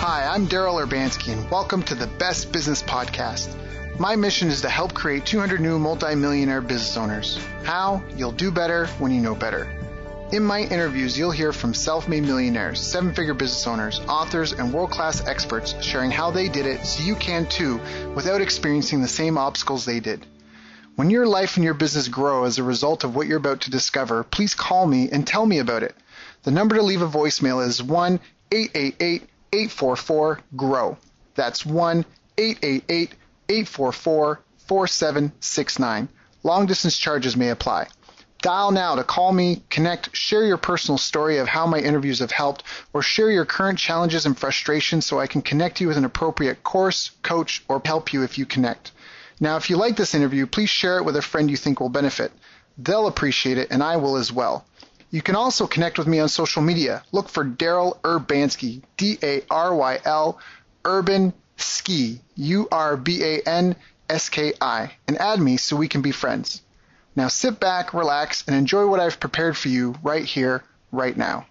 Hi, I'm Daryl Urbanski, and welcome to the Best Business Podcast. My mission is to help create 200 new multi-millionaire business owners. How? You'll do better when you know better. In my interviews, you'll hear from self-made millionaires, seven-figure business owners, authors, and world-class experts sharing how they did it so you can too without experiencing the same obstacles they did. When your life and your business grow as a result of what you're about to discover, please call me and tell me about it. The number to leave a voicemail is 1-888-844-GROW. That's 1-888-844-4769. Long-distance charges may apply. Dial now to call me, connect, share your personal story of how my interviews have helped, or share your current challenges and frustrations so I can connect you with an appropriate course, coach, or help you if you connect. Now, if you like this interview, please share it with a friend you think will benefit. They'll appreciate it, and I will as well. You can also connect with me on social media. Look for Daryl Urbanski, D-A-R-Y-L, Urban Ski, U-R-B-A-N-S-K-I, and add me so we can be friends. Now sit back, relax, and enjoy what I've prepared for you right here, right now.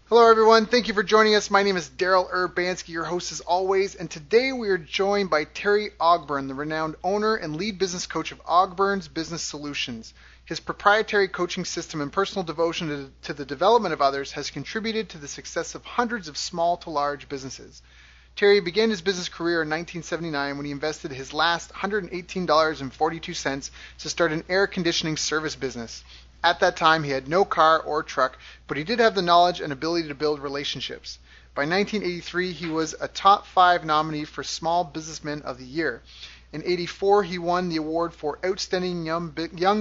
Hello everyone, thank you for joining us. My name is Daryl Urbanski, your host as always, and today we are joined by Terry Ogburn, the renowned owner and lead business coach of Ogburn's Business Solutions. His proprietary coaching system and personal devotion to the development of others has contributed to the success of hundreds of small to large businesses. Terry began his business career in 1979 when he invested his last $118.42 to start an air conditioning service business. At that time, he had no car or truck, but he did have the knowledge and ability to build relationships. By 1983, he was a top 5 nominee for Small Businessman of the Year. In 1984, he won the award for Outstanding Young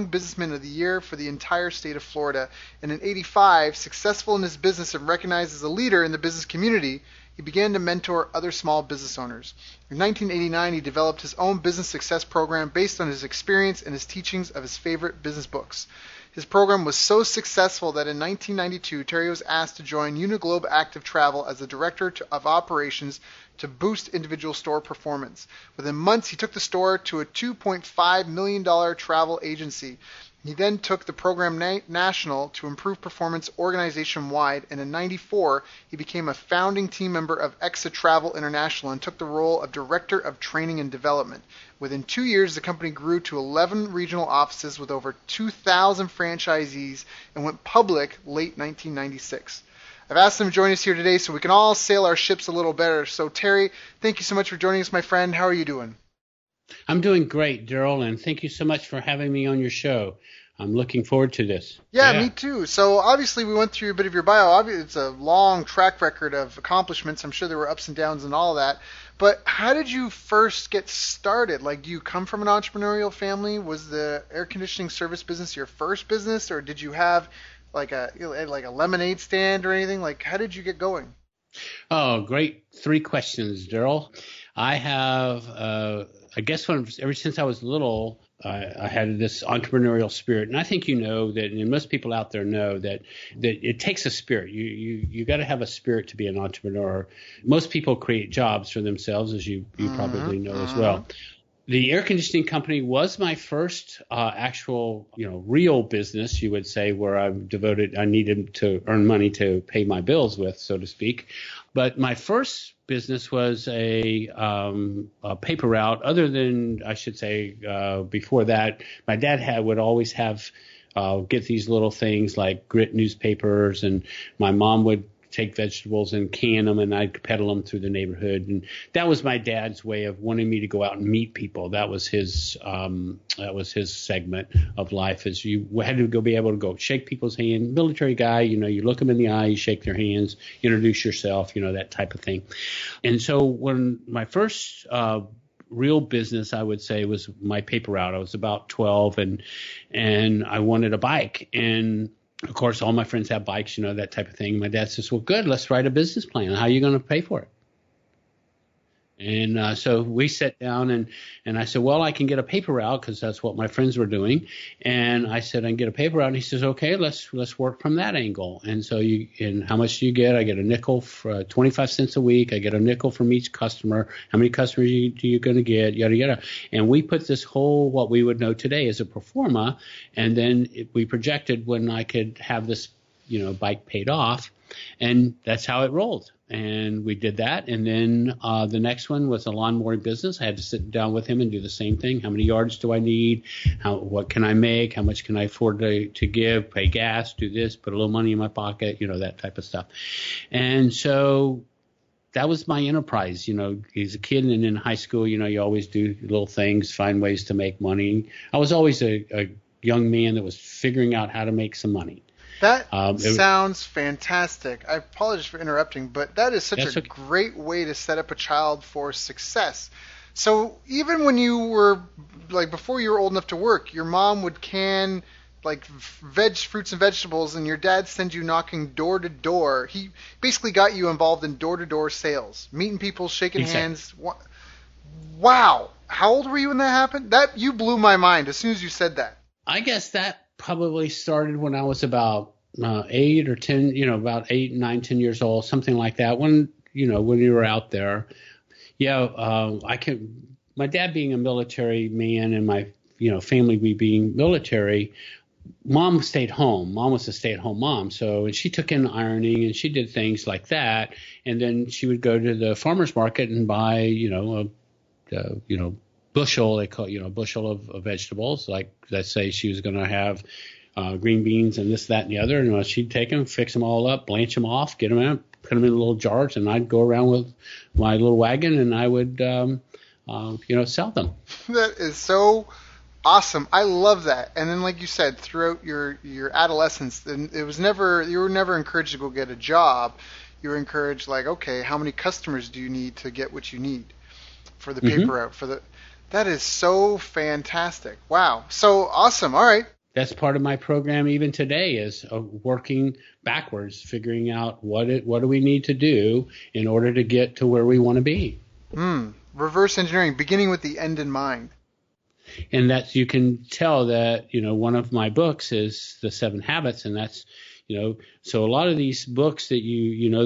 Businessman of the Year for the entire state of Florida. And in 1985, successful in his business and recognized as a leader in the business community, he began to mentor other small business owners. In 1989, he developed his own business success program based on his experience and his teachings of his favorite business books. His program was so successful that in 1992, Terry was asked to join UniGlobe Active Travel as the Director of Operations to boost individual store performance. Within months, he took the store to a $2.5 million travel agency. He then took the program national to improve performance organization-wide, and in 1994, he became a founding team member of EXA Travel International and took the role of Director of Training and Development. Within 2 years, the company grew to 11 regional offices with over 2,000 franchisees and went public late 1996. I've asked him to join us here today so we can all sail our ships a little better. So, Terry, thank you so much for joining us, my friend. How are you doing? I'm doing great, Daryl, and thank you so much for having me on your show. I'm looking forward to this. Yeah, me too. So obviously we went through a bit of your bio. It's a long track record of accomplishments. I'm sure there were ups and downs and all that. But how did you first get started? Like, do you come from an entrepreneurial family? Was the air conditioning service business your first business, or did you have like a lemonade stand or anything? Like, how did you get going? Oh, great 3 questions, Daryl. I have, I guess ever since I was little, I had this entrepreneurial spirit, and I think you know that, and most people out there know that it takes a spirit. You got to have a spirit to be an entrepreneur. Most people create jobs for themselves, as you probably know as well. The air conditioning company was my first actual, real business, you would say, where I needed to earn money to pay my bills with, so to speak. But my first business was a paper route. Other than, I should say, before that, my dad would always have get these little things like grit newspapers, and my mom would take vegetables and can them, and I'd peddle them through the neighborhood. And that was my dad's way of wanting me to go out and meet people. That was his segment of life, is you had to be able to go shake people's hand. Military guy, you look them in the eye, you shake their hands, introduce yourself, that type of thing. And so when my first real business, I would say, was my paper route. I was about 12, and I wanted a bike. And of course, all my friends have bikes, that type of thing. My dad says, well, good, let's write a business plan. How are you going to pay for it? And so we sat down and I said, well, I can get a paper route because that's what my friends were doing. And I said, I can get a paper route. And he says, okay, let's work from that angle. And so and how much do you get? I get a nickel for 25 cents a week. I get a nickel from each customer. How many customers do you going to get? Yada, yada. And we put this whole, what we would know today as a pro forma. And then we projected when I could have this, bike paid off. And that's how it rolled. And we did that. And then the next one was a lawnmowing business. I had to sit down with him and do the same thing. How many yards do I need? What can I make? How much can I afford to give? Pay gas, do this, put a little money in my pocket, that type of stuff. And so that was my enterprise. As a kid and in high school, you always do little things, find ways to make money. I was always a young man that was figuring out how to make some money. That sounds fantastic. I apologize for interrupting, but that is such a great way to set up a child for success. So even when you were, before you were old enough to work, your mom would can, fruits and vegetables, and your dad send you knocking door to door. He basically got you involved in door-to-door sales, meeting people, shaking hands. Wow. How old were you when that happened? You blew my mind as soon as you said that. I guess that probably started when I was about 8 or 10, about 8, 9, 10 years old, something like that. When you were out there, my dad being a military man and my, family being military, mom stayed home. Mom was a stay-at-home mom. So, and she took in ironing and she did things like that. And then she would go to the farmer's market and buy, a bushel, they call bushel of vegetables. Like, let's say she was going to have green beans and this, that, and the other. And she'd take them, fix them all up, blanch them off, get them out, put them in little jars, and I'd go around with my little wagon and I would, sell them. That is so awesome. I love that. And then, like you said, throughout your adolescence, you were never encouraged to go get a job. You were encouraged, okay, how many customers do you need to get what you need for the paper out for the. That is so fantastic. Wow. So awesome. All right. That's part of my program even today is working backwards, figuring out what do we need to do in order to get to where we want to be. Reverse engineering, beginning with the end in mind. And that's, you can tell that, one of my books is The 7 Habits, and that's, so a lot of these books that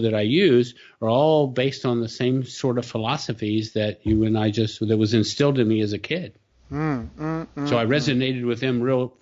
that I use are all based on the same sort of philosophies that that was instilled in me as a kid. So I resonated with them real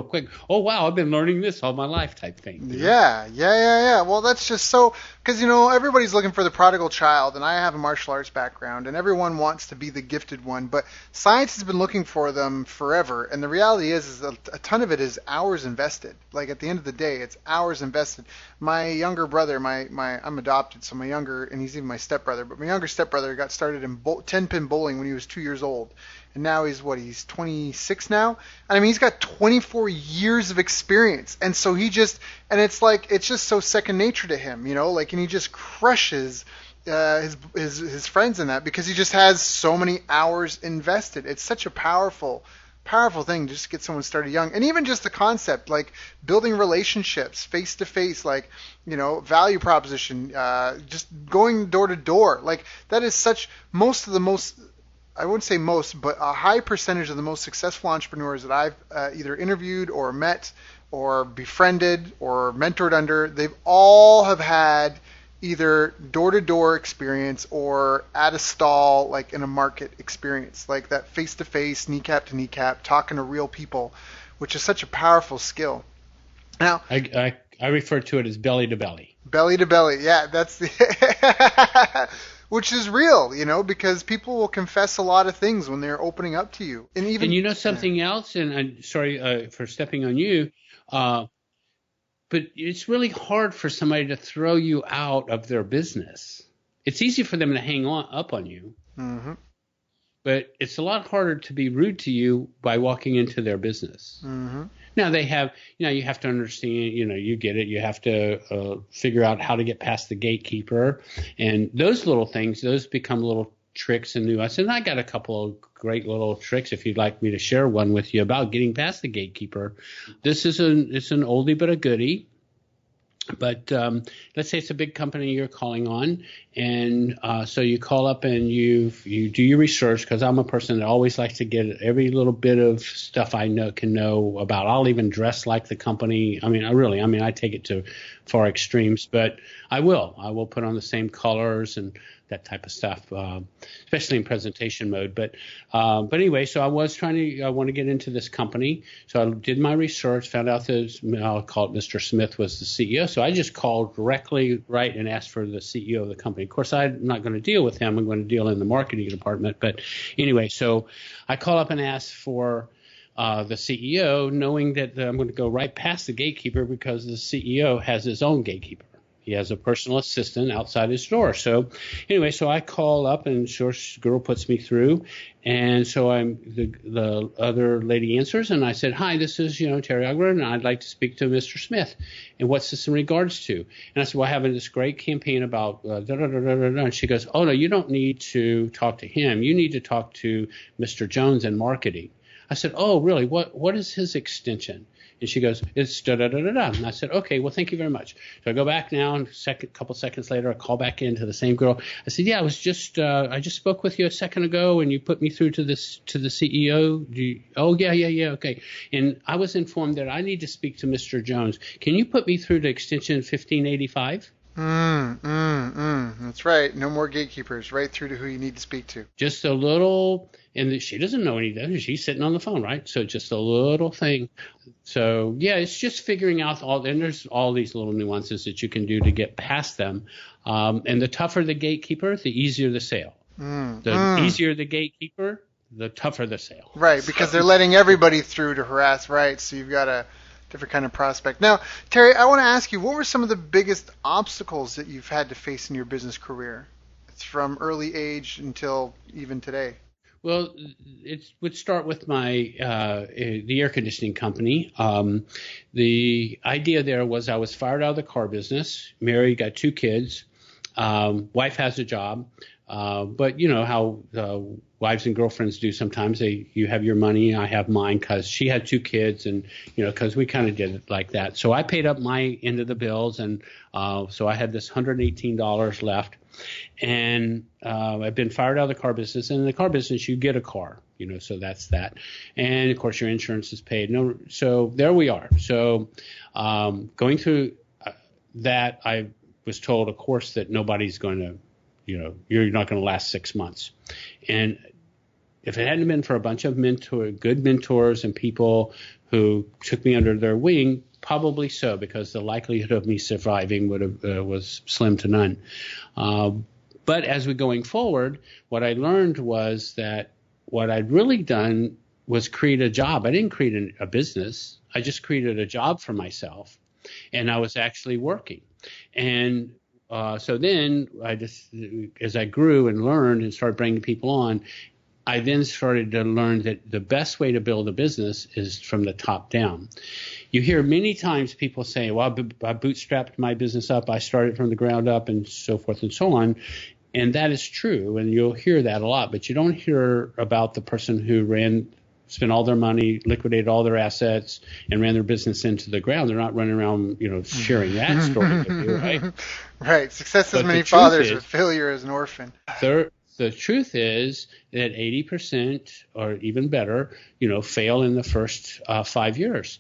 quick. Oh, wow, I've been learning this all my life type thing. Yeah. Well, that's just so, because, everybody's looking for the prodigal child, and I have a martial arts background, and everyone wants to be the gifted one, but science has been looking for them forever, and the reality is a ton of it is hours invested. At the end of the day, it's hours invested. My younger brother, I'm adopted, so and he's even my stepbrother, but my younger stepbrother got started in 10-pin bowling when he was 2 years old. And now he's 26 now. And I mean, he's got 24 years of experience. And so it's just so second nature to him, and he just crushes his friends in that because he just has so many hours invested. It's such a powerful thing just to get someone started young. And even just the concept, building relationships face to face, value proposition, just going door to door. That is I wouldn't say most, but a high percentage of the most successful entrepreneurs that I've either interviewed or met or befriended or mentored under, they've all have had either door-to-door experience or at a stall, in a market experience, that face-to-face, kneecap to kneecap, talking to real people, which is such a powerful skill. Now, I refer to it as belly to belly. Belly to belly, yeah, that's the... Which is real, because people will confess a lot of things when they're opening up to you. And something else, and I'm sorry for stepping on you, but it's really hard for somebody to throw you out of their business. It's easy for them to hang up on you, but it's a lot harder to be rude to you by walking into their business. Now they have, you have to understand, you get it. You have to figure out how to get past the gatekeeper, and those little things, those become little tricks and nuances. And I got a couple of great little tricks if you'd like me to share one with you about getting past the gatekeeper. It's an oldie but a goodie. But let's say it's a big company you're calling on, and so you call up and you do your research, because I'm a person that always likes to get every little bit of stuff I can know about. I'll even dress like the company. I take it to far extremes, but I will put on the same colors and that type of stuff, especially in presentation mode. But anyway, so I want to get into this company. So I did my research, found out that I'll call it Mr. Smith was the CEO. So I just called directly and asked for the CEO of the company. Of course, I'm not going to deal with him. I'm going to deal in the marketing department. But anyway, so I call up and ask for the CEO, knowing that I'm going to go right past the gatekeeper, because the CEO has his own gatekeeper. He has a personal assistant outside his door. So anyway, so I call up, and girl puts me through. And so the other lady answers, and I said, "Hi, this is, Terry Ogburn, and I'd like to speak to Mr. Smith. And what's this in regards to?" And I said, "Well, having this great campaign about da-da-da-da-da-da." And she goes, "Oh, no, you don't need to talk to him. You need to talk to Mr. Jones in marketing." I said, "Oh, really? What is his extension?" And she goes, "It's da-da-da-da-da." And I said, "Okay, well, thank you very much." So I go back now, and a couple seconds later, I call back in to the same girl. I said, "Yeah, I just spoke with you a second ago, and you put me through to the CEO. Oh, yeah, okay. And I was informed that I need to speak to Mr. Jones. Can you put me through to extension 1585? That's right. No more gatekeepers. Right through to who you need to speak to. Just a little, and she doesn't know anything. She's sitting on the phone, right? So just a little thing. So yeah, it's just figuring out and there's all these little nuances that you can do to get past them. And the tougher the gatekeeper, the easier the sale. Easier the gatekeeper, the tougher the sale. Right, because they're letting everybody through to harass, right? So you've got a different kind of prospect. Now, Terry, I want to ask you, what were some of the biggest obstacles that you've had to face in your business career? It's from early age until even today. Well, it would start with the air conditioning company. The idea there was I was fired out of the car business, married, got 2 kids, wife has a job, but you know how wives and girlfriends do sometimes. You have your money, I have mine, because she had 2 kids, and because we kind of did it like that. So I paid up my end of the bills, and so I had this $118 left. And I've been fired out of the car business. And in the car business, you get a car, so that's that. And, of course, your insurance is paid. So there we are. So going through that, I was told, of course, that nobody's going to, you're not going to last 6 months. And if it hadn't been for a bunch of good mentors and people who took me under their wing, probably so, because the likelihood of me surviving was slim to none. But as we're going forward, what I learned was that what I'd really done was create a job. I didn't create a business. I just created a job for myself, and I was actually working. And so then as I grew and learned and started bringing people on, I then started to learn that the best way to build a business is from the top down. You hear many times people say, well, I bootstrapped my business up, I started from the ground up, and so forth and so on. And that is true, and you'll hear that a lot, but you don't hear about the person who spent all their money, liquidated all their assets, and ran their business into the ground. They're not running around, sharing that story with you, right? Right. Success has many fathers, but failure is an orphan. The truth is that 80% or even better, fail in the first 5 years.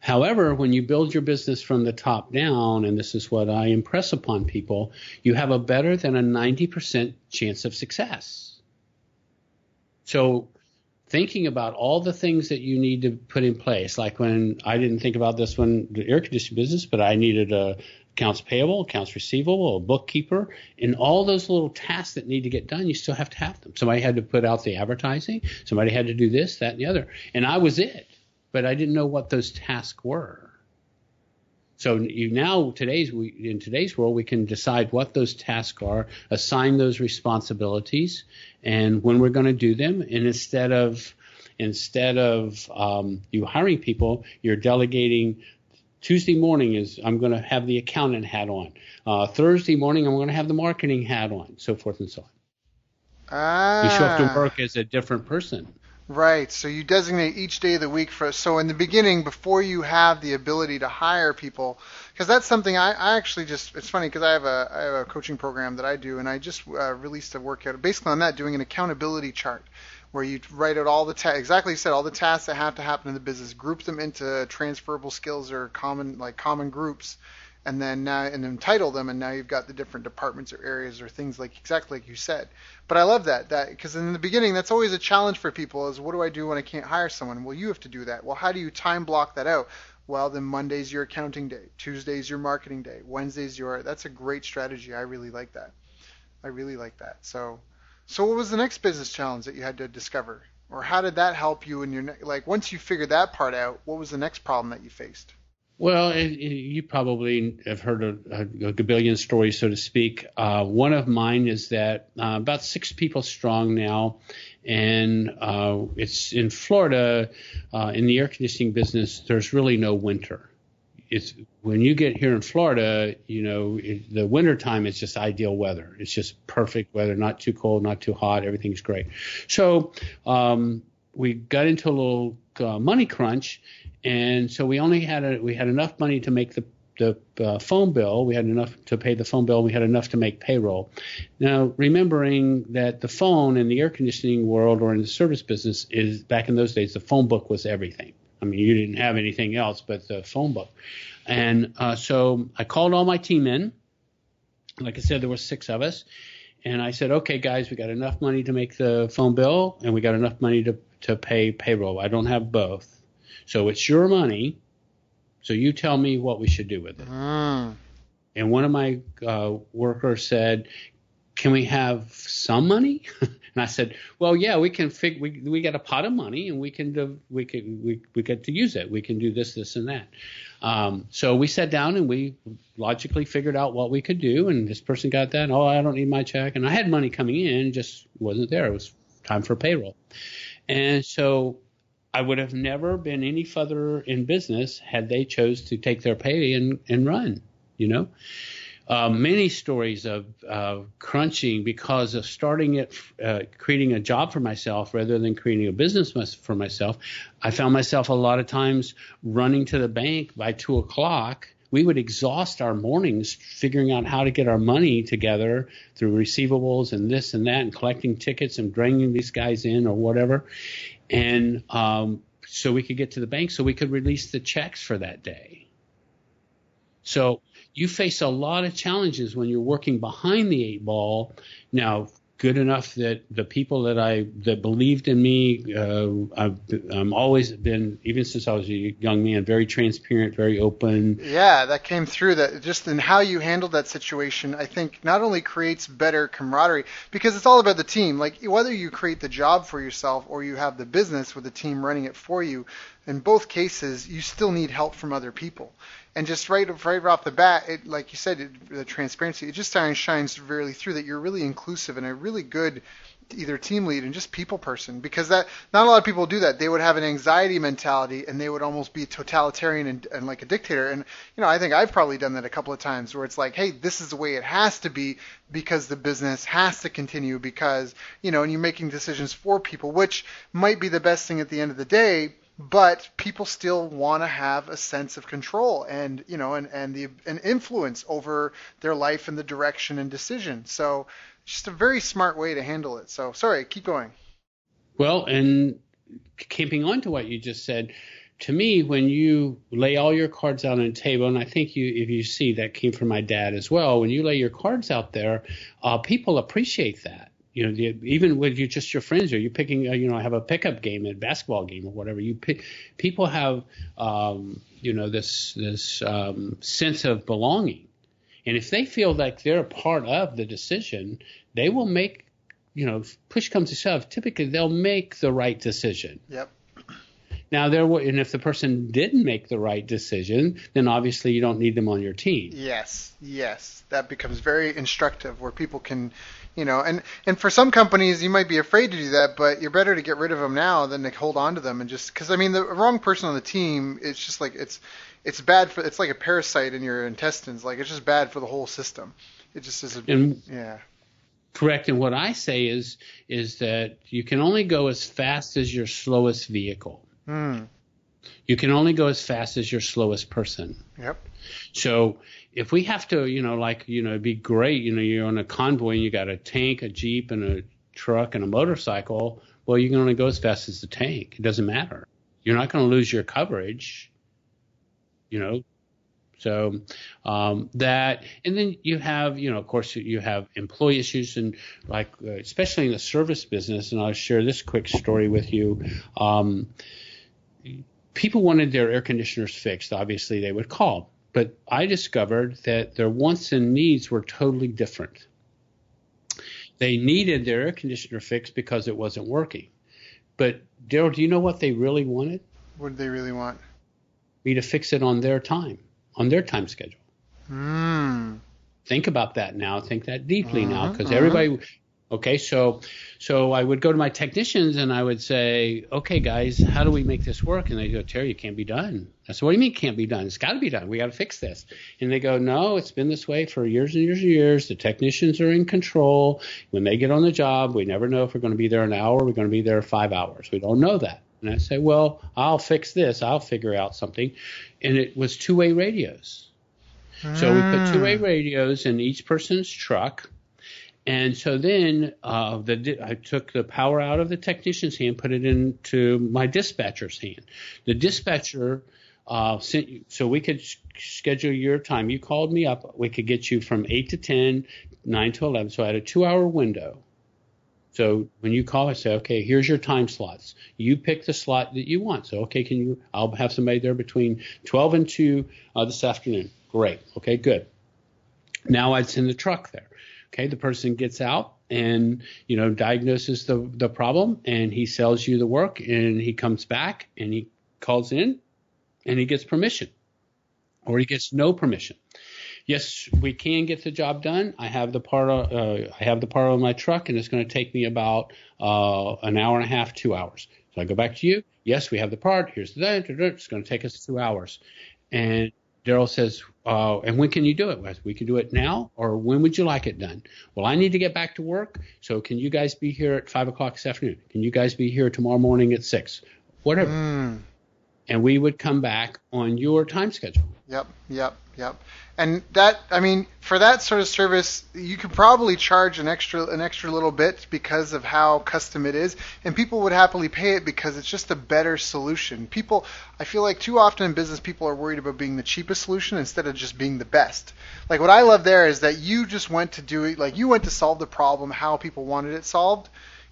However, when you build your business from the top down, and this is what I impress upon people, you have a better than a 90% chance of success. So thinking about all the things that you need to put in place, like when I didn't think about this when the air conditioning business, but I needed accounts payable, accounts receivable, a bookkeeper, and all those little tasks that need to get done, you still have to have them. Somebody had to put out the advertising. Somebody had to do this, that, and the other. And I was it, but I didn't know what those tasks were. So in today's world, we can decide what those tasks are, assign those responsibilities, and when we're going to do them. And instead of you hiring people, you're delegating. Tuesday morning I'm going to have the accountant hat on. Thursday morning, I'm going to have the marketing hat on, so forth and so on. You show up to work as a different person. Right. So you designate each day of the week for, so in the beginning, before you have the ability to hire people, because that's something I actually just, it's funny because I have a coaching program that I do, and I just released a workout basically on that, doing an accountability chart where you write out all the exactly you said, all the tasks that have to happen in the business, group them into transferable skills or common groups, and then now and then title them, and now you've got the different departments or areas or things like exactly like you said. But I love that because in the beginning that's always a challenge for people is what do I do when I can't hire someone? Well, you have to do that. Well, how do you time block that out? Well, then Monday's your accounting day, Tuesday's your marketing day, Wednesday's your. That's a great strategy. I really like that. I really like that. So what was the next business challenge that you had to discover, or how did that help you in your like once you figured that part out? What was the next problem that you faced? Well, you probably have heard a gabillion stories, so to speak. One of mine is that about 6 people strong now, and it's in Florida. In the air conditioning business, there's really no winter. It's when you get here in Florida, the winter time is just ideal weather. It's just perfect weather, not too cold, not too hot. Everything's great. So we got into a little money crunch. And so we had enough money to make the phone bill. We had enough to pay the phone bill. We had enough to make payroll. Now, remembering that the phone in the air conditioning world or in the service business is back in those days, the phone book was everything. I mean, you didn't have anything else but the phone book. And so I called all my team in. Like I said, there were 6 of us. And I said, okay, guys, we got enough money to make the phone bill, and we got enough money to pay payroll. I don't have both. So it's your money, so you tell me what we should do with it. And one of my workers said, can we have some money? And I said, well, yeah, we can we got a pot of money, and we get to use it. We can do this, and that. So we sat down and we logically figured out what we could do, and this person got that. Oh, I don't need my check. And I had money coming in, just wasn't there. It was time for payroll. And so I would have never been any further in business had they chose to take their pay and run, Many stories of crunching because of starting it, creating a job for myself rather than creating a business for myself. I found myself a lot of times running to the bank by 2 o'clock. We would exhaust our mornings figuring out how to get our money together through receivables and this and that and collecting tickets and bringing these guys in or whatever. And so we could get to the bank so we could release the checks for that day. So you face a lot of challenges when you're working behind the 8 ball. Now, good enough that the people that believed in me, I'm always been, even since I was a young man, very transparent, very open. Yeah, that came through. That just in how you handled that situation, I think not only creates better camaraderie, because it's all about the team. Like whether you create the job for yourself or you have the business with the team running it for you, in both cases, you still need help from other people. And just right off the bat, like you said, the transparency, it just shines really through that you're really inclusive and a really good either team lead and just people person, because that not a lot of people do that. They would have an anxiety mentality and they would almost be totalitarian and like a dictator. And I think I've probably done that a couple of times where it's like, hey, this is the way it has to be because the business has to continue because and you're making decisions for people, which might be the best thing at the end of the day. But people still want to have a sense of control and an influence over their life and the direction and decision. So just a very smart way to handle it. So sorry, keep going. Well, and keeping on to what you just said, to me, when you lay all your cards out on a table, and I think if you see that came from my dad as well, when you lay your cards out there, people appreciate that. Even with just your friends, or you picking, have a pickup game, a basketball game, or whatever. People have, this sense of belonging, and if they feel like they're a part of the decision, they will make, push comes to shove. Typically, they'll make the right decision. Yep. Now, and if the person didn't make the right decision, then obviously you don't need them on your team. Yes, that becomes very instructive, where people can. And for some companies, you might be afraid to do that, but you're better to get rid of them now than to hold on to them and just because the wrong person on the team, it's just like it's bad for it's like a parasite in your intestines, like it's just bad for the whole system. It just is. Yeah. Correct. And what I say is that you can only go as fast as your slowest vehicle. You can only go as fast as your slowest person. Yep. So if we have to, it'd be great, you're on a convoy and you got a tank, a Jeep, and a truck and a motorcycle. Well, you can only go as fast as the tank. It doesn't matter. You're not going to lose your coverage, So that, and then you have, of course, you have employee issues, and especially in the service business. And I'll share this quick story with you. People wanted their air conditioners fixed. Obviously, they would call. But I discovered that their wants and needs were totally different. They needed their air conditioner fixed because it wasn't working. But, Daryl, do you know what they really wanted? What did they really want? Me to fix it on their time schedule. Think about that now. Think that deeply now, because everybody. Okay, so I would go to my technicians and I would say, okay, guys, how do we make this work? And they go, Terry, it can't be done. I said, what do you mean it can't be done? It's got to be done. We got to fix this. And they go, no, it's been this way for years and years and years. The technicians are in control. When they get on the job, we never know if we're going to be there an hour or we're going to be there 5 hours. We don't know that. And I say, well, I'll fix this. I'll figure out something. And it was two-way radios. So we put two-way radios in each person's truck. And so then I took the power out of the technician's hand, put it into my dispatcher's hand. The dispatcher sent you, so we could schedule your time. You called me up. We could get you from 8 to 10, 9 to 11. So I had a 2-hour window. So when you call, I say, okay, here's your time slots. You pick the slot that you want. So, okay, I'll have somebody there between 12 and 2 this afternoon. Great. Okay, good. Now I'd send the truck there. Okay, the person gets out and, diagnoses the problem, and he sells you the work, and he comes back and he calls in and he gets permission, or he gets no permission. Yes, we can get the job done. I have the part on my truck, and it's going to take me about an hour and a half, 2 hours. So I go back to you. Yes, we have the part. Here's the it's going to take us 2 hours. And Daryl says, and when can you do it? We can do it now, or when would you like it done? Well, I need to get back to work, so can you guys be here at 5 o'clock this afternoon? Can you guys be here tomorrow morning at 6? Whatever. And we would come back on your time schedule. Yep. And that, for that sort of service, you could probably charge an extra little bit because of how custom it is, and people would happily pay it because it's just a better solution. I feel like too often in business, people are worried about being the cheapest solution instead of just being the best. Like, what I love there is that you just went to do it, like you went to solve the problem how people wanted it solved.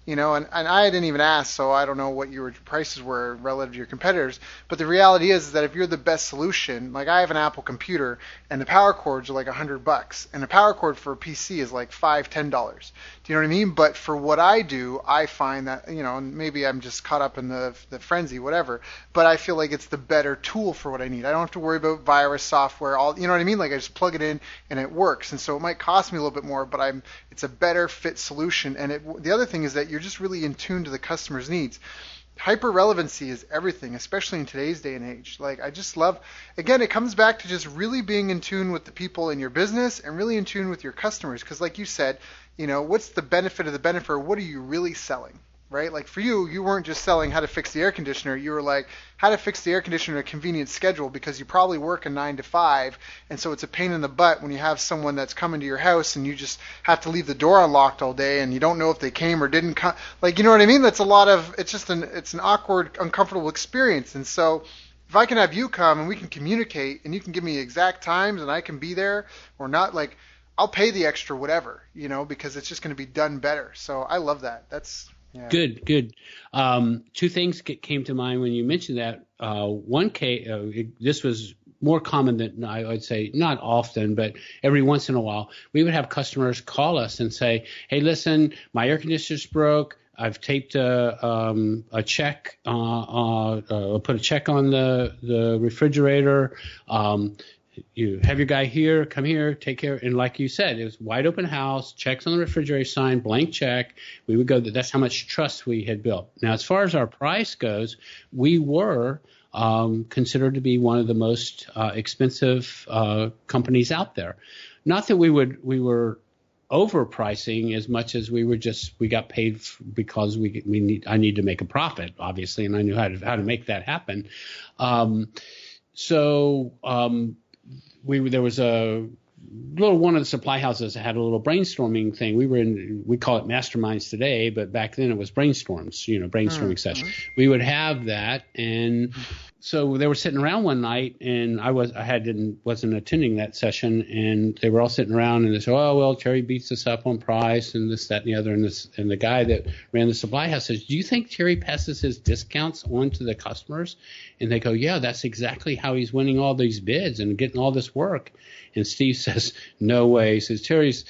And I didn't even ask, so I don't know what your prices were relative to your competitors. But the reality is that if you're the best solution, like I have an Apple computer, and the power cords are like $100, and the power cord for a PC is like $10. Do you know what I mean? But for what I do, I find that, and maybe I'm just caught up in the frenzy, whatever. But I feel like it's the better tool for what I need. I don't have to worry about virus software, you know what I mean? Like I just plug it in and it works. And so it might cost me a little bit more, but it's a better fit solution. And the other thing is that you're just really in tune to the customer's needs. Hyper relevancy is everything, especially in today's day and age. Like, I just love, again, it comes back to just really being in tune with the people in your business and really in tune with your customers. Because like you said, what's the benefit of the benefit, or what are you really selling? Right? Like for you weren't just selling how to fix the air conditioner. You were like, how to fix the air conditioner in a convenient schedule, because you probably work a 9 to 5, and so it's a pain in the butt when you have someone that's coming to your house and you just have to leave the door unlocked all day and you don't know if they came or didn't come. Like, you know what I mean? That's it's an awkward, uncomfortable experience. And so if I can have you come and we can communicate and you can give me exact times and I can be there or not, like, I'll pay the extra whatever, because it's just going to be done better. So I love that. Yeah. Good. Two things came to mind when you mentioned that. One case, this was more common than I would say, not often, but every once in a while, we would have customers call us and say, hey, listen, my air conditioner's broke. I've taped a check, put a check on the refrigerator. You have your guy here, come here, take care. And like you said, it was wide open house, checks on the refrigerator sign, blank check. We would go, that's how much trust we had built. Now, as far as our price goes, we were considered to be one of the most expensive companies out there. Not that we were overpricing as much as we got paid because I need to make a profit, obviously, and I knew how to make that happen. There was a little one of the supply houses that had a little brainstorming thing. We call it masterminds today, but back then it was brainstorms, brainstorming sessions. We would have that, and so they were sitting around one night, and I wasn't attending that session, and they were all sitting around, and they said, "Oh well, Terry beats us up on price, and this, that, and the other." And the guy that ran the supply house says, "Do you think Terry passes his discounts on to the customers?" And they go, "Yeah, that's exactly how he's winning all these bids and getting all this work." And Steve says, "No way." He says, Terry's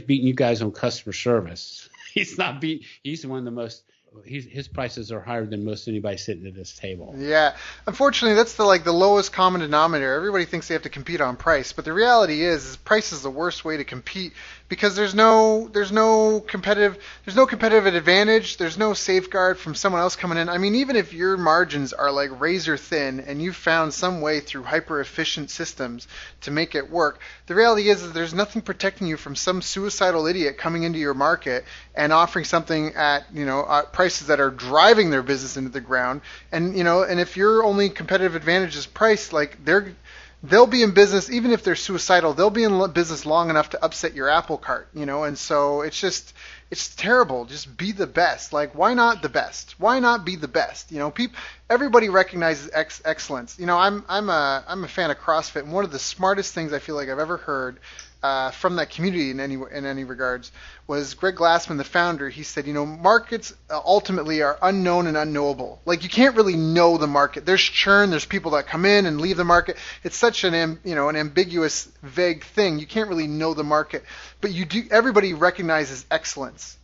beating you guys on customer service. He's one of the most. His prices are higher than most anybody sitting at this table. Yeah, unfortunately, that's the lowest common denominator. Everybody thinks they have to compete on price, but the reality is price is the worst way to compete because there's no competitive advantage. There's no safeguard from someone else coming in. I mean, even if your margins are like razor thin and you've found some way through hyper efficient systems to make it work, the reality is there's nothing protecting you from some suicidal idiot coming into your market and offering something at prices that are driving their business into the ground. And if your only competitive advantage is price, like they'll be in business, even if they're suicidal, they'll be in business long enough to upset your apple cart, and so it's terrible. Just be the best. Like, why not the best? Why not be the best? Everybody recognizes excellence. I'm a fan of CrossFit, and one of the smartest things I feel like I've ever heard from that community in any regards was Greg Glassman, the founder. He said, markets ultimately are unknown and unknowable. Like, you can't really know the market. There's churn. There's people that come in and leave the market. It's such an ambiguous, vague thing. You can't really know the market, but you do. Everybody recognizes excellence,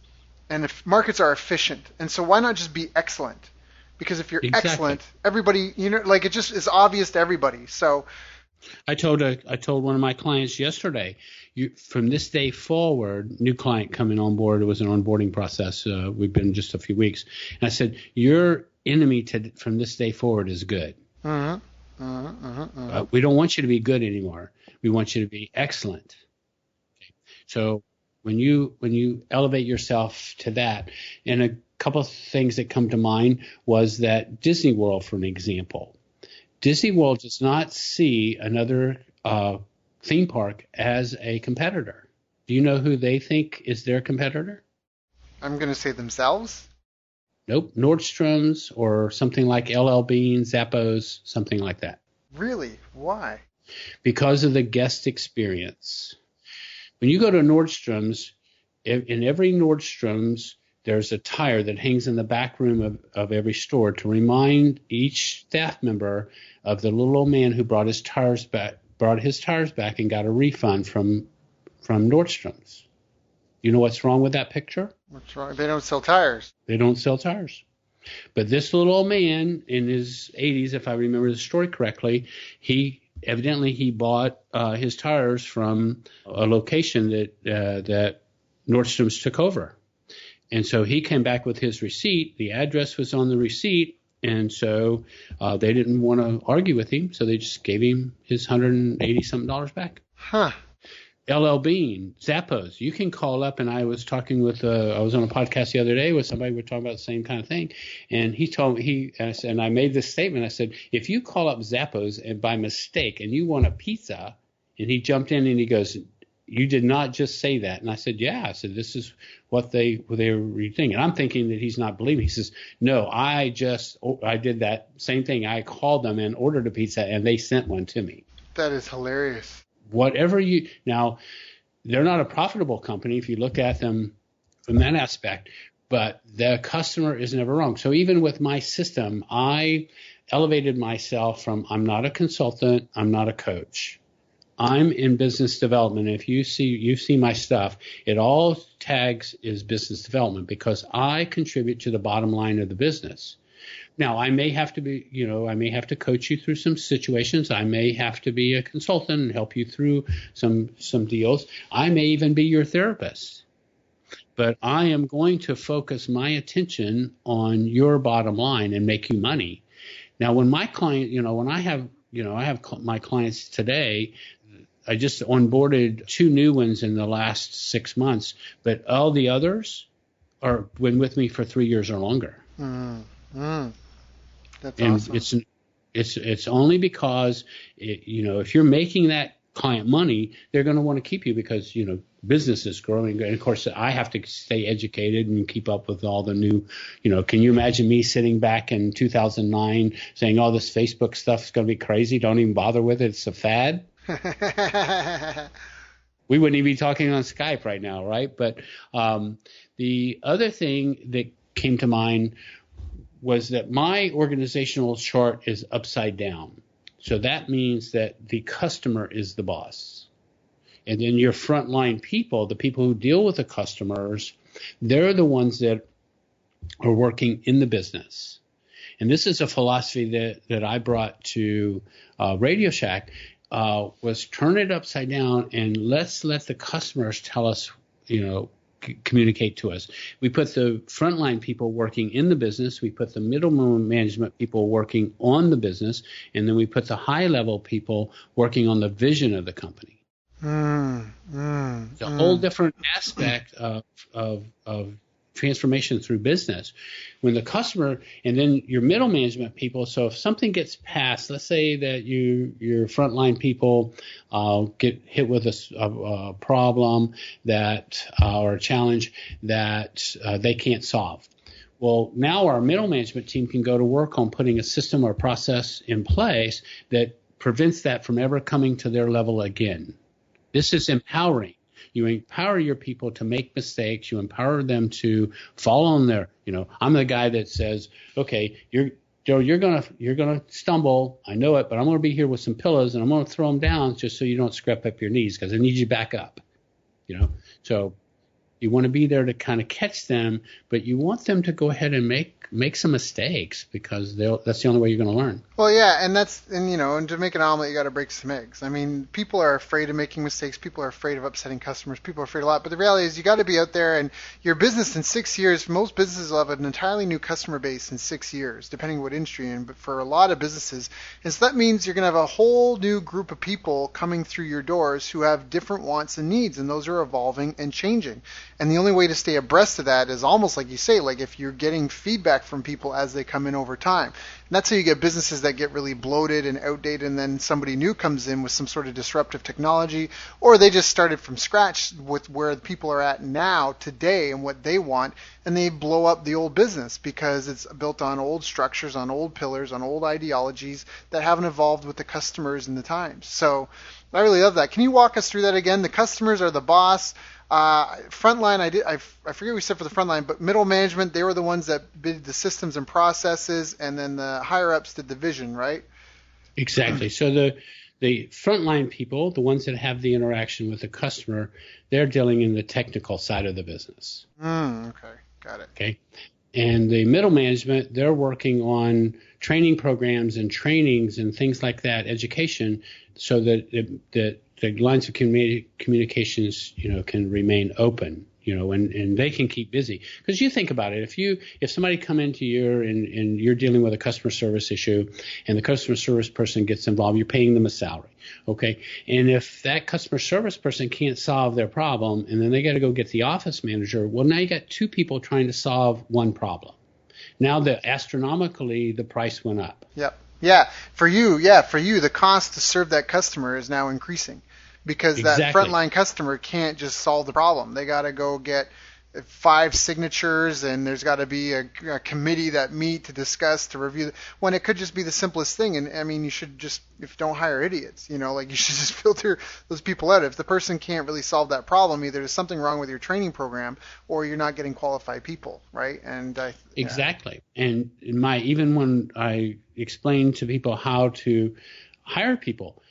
and if markets are efficient, and so why not just be excellent? Because if you're excellent, everybody, it just is obvious to everybody. So. I told one of my clients yesterday, from this day forward, new client coming on board, it was an onboarding process. We've been just a few weeks. And I said, your enemy from this day forward is good. We don't want you to be good anymore. We want you to be excellent. Okay. So when you elevate yourself to that, and a couple of things that come to mind was that Disney World, for an example. Disney World does not see another theme park as a competitor. Do you know who they think is their competitor? I'm going to say themselves. Nope. Nordstrom's or something like LL Bean, Zappos, something like that. Really? Why? Because of the guest experience. When you go to Nordstrom's, in every Nordstrom's, there's a tire that hangs in the back room of every store to remind each staff member of the little old man who brought his tires back and got a refund from Nordstrom's. You know what's wrong with that picture? What's wrong? They don't sell tires. They don't sell tires. But this little old man in his 80s, if I remember the story correctly, he bought his tires from a location that Nordstrom's took over. And so he came back with his receipt. The address was on the receipt. And so they didn't want to argue with him. So they just gave him his $180-something back. Huh. LL Bean, Zappos. You can call up. And I was talking with, I was on a podcast the other day with somebody. We were talking about the same kind of thing. And he told me, and I made this statement. I said, if you call up Zappos and by mistake and you want a pizza, and he jumped in and he goes, you did not just say that. And I said, yeah. I said, this is what they were thinking. And I'm thinking that he's not believing. He says, no, I did that same thing. I called them and ordered a pizza and they sent one to me. That is hilarious. Now, they're not a profitable company if you look at them from that aspect, but the customer is never wrong. So even with my system, I elevated myself from, I'm not a consultant, I'm not a coach. I'm in business development. If you see my stuff, it all tags is business development because I contribute to the bottom line of the business. Now, I may have to coach you through some situations. I may have to be a consultant and help you through some deals. I may even be your therapist. But I am going to focus my attention on your bottom line and make you money. Now, when my client, when I have my clients today, just onboarded 2 new ones in the last 6 months, but all the others are been with me for 3 years or longer. That's and awesome. It's only because if you're making that client money, they're going to want to keep you because business is growing. And of course, I have to stay educated and keep up with all the new. Can you imagine me sitting back in 2009 saying all this Facebook stuff is going to be crazy? Don't even bother with it. It's a fad. We wouldn't even be talking on Skype right now, right? But the other thing that came to mind was that my organizational chart is upside down. So that means that the customer is the boss. And then your frontline people, the people who deal with the customers, they're the ones that are working in the business. And this is a philosophy that I brought to Radio Shack, was turn it upside down and let's let the customers tell us, communicate to us. We put the frontline people working in the business. We put the middle management people working on the business. And then we put the high level people working on the vision of the company. It's a whole different aspect of transformation through business. When the customer, and then your middle management people, so if something gets passed, let's say that your frontline people get hit with a problem or a challenge that they can't solve. Well, now our middle management team can go to work on putting a system or process in place that prevents that from ever coming to their level again. This is empowering. You empower your people to make mistakes. You empower them to fall on their, I'm the guy that says, okay, Joe, you're gonna stumble. I know it, but I'm gonna be here with some pillows and I'm gonna throw them down just so you don't scrap up your knees because I need you back up. So you want to be there to kind of catch them, but you want them to go ahead and make some mistakes because that's the only way you're going to learn. Well, yeah, and to make an omelet, you got to break some eggs. I mean, people are afraid of making mistakes. People are afraid of upsetting customers. People are afraid a lot. But the reality is you got to be out there, and your business in 6 years, most businesses will have an entirely new customer base in 6 years, depending on what industry you're in. But for a lot of businesses, and so that means you're going to have a whole new group of people coming through your doors who have different wants and needs, and those are evolving and changing. And the only way to stay abreast of that is almost like you say, like if you're getting feedback from people as they come in over time. And that's how you get businesses that get really bloated and outdated, and then somebody new comes in with some sort of disruptive technology, or they just started from scratch with where people are at now, today, and what they want, and they blow up the old business because it's built on old structures, on old pillars, on old ideologies that haven't evolved with the customers and the times. So I really love that. Can you walk us through that again? The customers are the boss. Frontline, I forget what we said for the frontline, but middle management, they were the ones that did the systems and processes, and then the higher ups did the vision, right? Exactly. So the frontline people, the ones that have the interaction with the customer, they're dealing in the technical side of the business. Okay, got it. Okay. And the middle management, they're working on training programs and trainings and things like that, education, so that the lines of communications, can remain open, and they can keep busy. Because you think about it, if somebody come into you and you're dealing with a customer service issue and the customer service person gets involved, you're paying them a salary, okay? And if that customer service person can't solve their problem and then they got to go get the office manager, well, now you got 2 people trying to solve one problem. Now astronomically, the price went up. Yep. Yeah. For you, the cost to serve that customer is now increasing. Because that frontline customer can't just solve the problem. They got to go get 5 signatures, and there's got to be a committee that meet to discuss, to review. When it could just be the simplest thing. And I mean, you should just, if don't hire idiots, you should just filter those people out. If the person can't really solve that problem, either there's something wrong with your training program, or you're not getting qualified people, right? And exactly. And even when I explain to people how to hire people,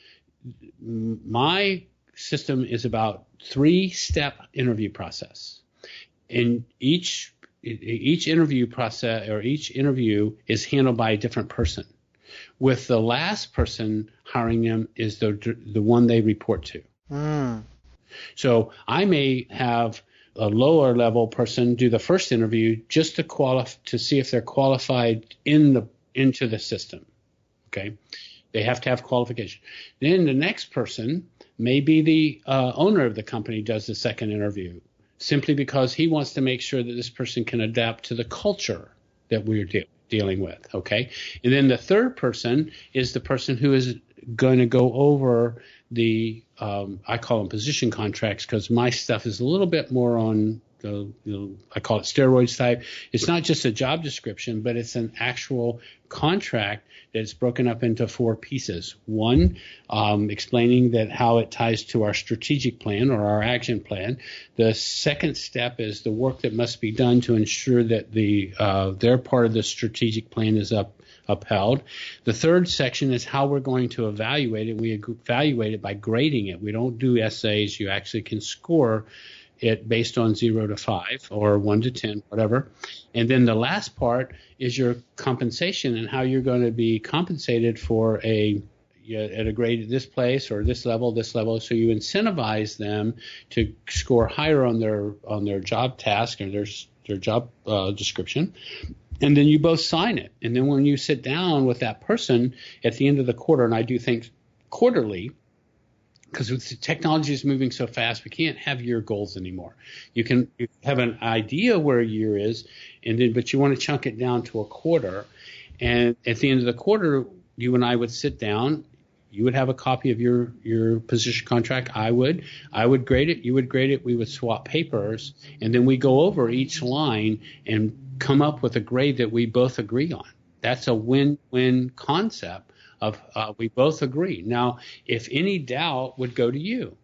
my system is about 3-step interview process. And each interview process or each interview is handled by a different person. With the last person hiring them is the one they report to. So I may have a lower level person do the first interview just to see if they're qualified into the system. Okay. They have to have qualification. Then the next person, maybe the owner of the company, does the second interview, simply because he wants to make sure that this person can adapt to the culture that we're dealing with, okay? And then the third person is the person who is going to go over the, I call them position contracts, because my stuff is a little bit more on I call it steroids type. It's not just a job description, but it's an actual contract that's broken up into 4 pieces. One, explaining that how it ties to our strategic plan or our action plan. The second step is the work that must be done to ensure that their part of the strategic plan is upheld. The third section is how we're going to evaluate it. We evaluate it by grading it. We don't do essays. You actually can score it based on 0 to 5 or 1 to 10, whatever. And then the last part is your compensation and how you're going to be compensated for at a grade at this place or this level. So you incentivize them to score higher on their job task or their job description. And then you both sign it. And then when you sit down with that person at the end of the quarter, and I do things quarterly, because the technology is moving so fast, we can't have year goals anymore. You have an idea where a year is, but you want to chunk it down to a quarter. And at the end of the quarter, you and I would sit down. You would have a copy of your position contract. I would grade it. You would grade it. We would swap papers, and then we go over each line and come up with a grade that we both agree on. That's a win-win concept. We both agree. Now, if any doubt would go to you,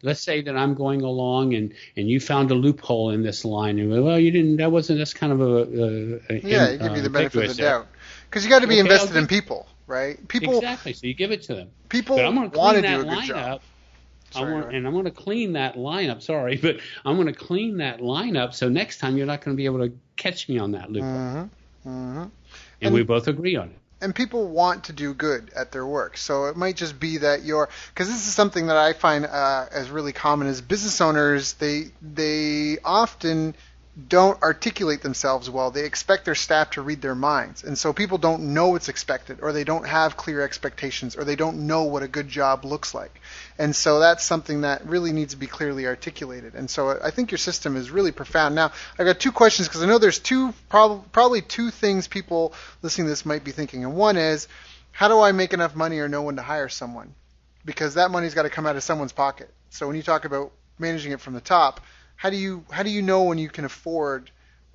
let's say that I'm going along and you found a loophole in this line, and well, you didn't. That's kind of you give you the benefit of the doubt, because you got to be invested in people, right? Exactly. So you give it to them. People want to do a good job. I'm going to clean that lineup. Sorry, but I'm going to clean that lineup so next time you're not going to be able to catch me on that loophole. And we both agree on it. And people want to do good at their work. So it might just be that because this is something that I find as really common as business owners, they often don't articulate themselves well. They expect their staff to read their minds. And so people don't know what's expected, or they don't have clear expectations, or they don't know what a good job looks like. And so that's something that really needs to be clearly articulated. And so I think your system is really profound. Now, I've got 2 questions, because I know there's probably 2 things people listening to this might be thinking. And one is, how do I make enough money or know when to hire someone? Because that money's got to come out of someone's pocket. So when you talk about managing it from the top, how do you know when you can afford,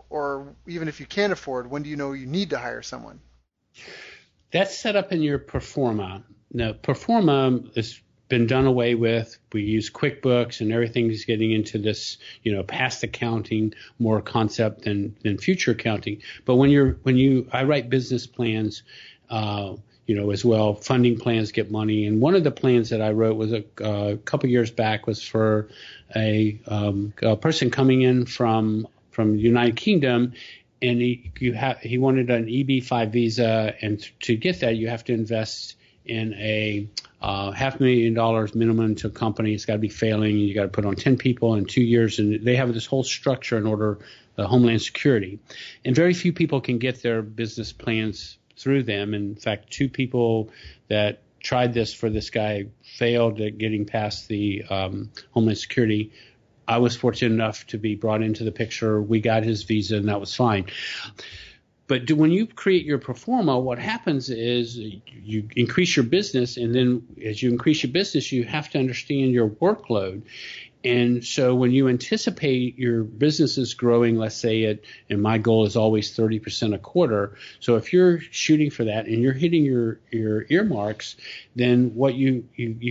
or even if you can't afford, when do you know you need to hire someone? That's set up in your Performa. Now, Performa has been done away with. We use QuickBooks, and everything's getting into this, past accounting more concept than future accounting. But I write business plans, as well. Funding plans get money, and one of the plans that I wrote was a couple years back was for a person coming in from the United Kingdom, and he wanted an EB-5 visa, and to get that you have to invest in a $500,000 minimum to a company. It's got to be failing, and you got to put on 10 people in 2 years, and they have this whole structure in order Homeland Security, and very few people can get their business plans through them. In fact, 2 people that tried this for this guy failed at getting past the Homeland Security. I was fortunate enough to be brought into the picture. We got his visa, and that was fine. But when you create your Performa, what happens is you increase your business, and then as you increase your business, you have to understand your workload. And so when you anticipate your business is growing, let's say and my goal is always 30% a quarter. So if you're shooting for that and you're hitting your earmarks, then what you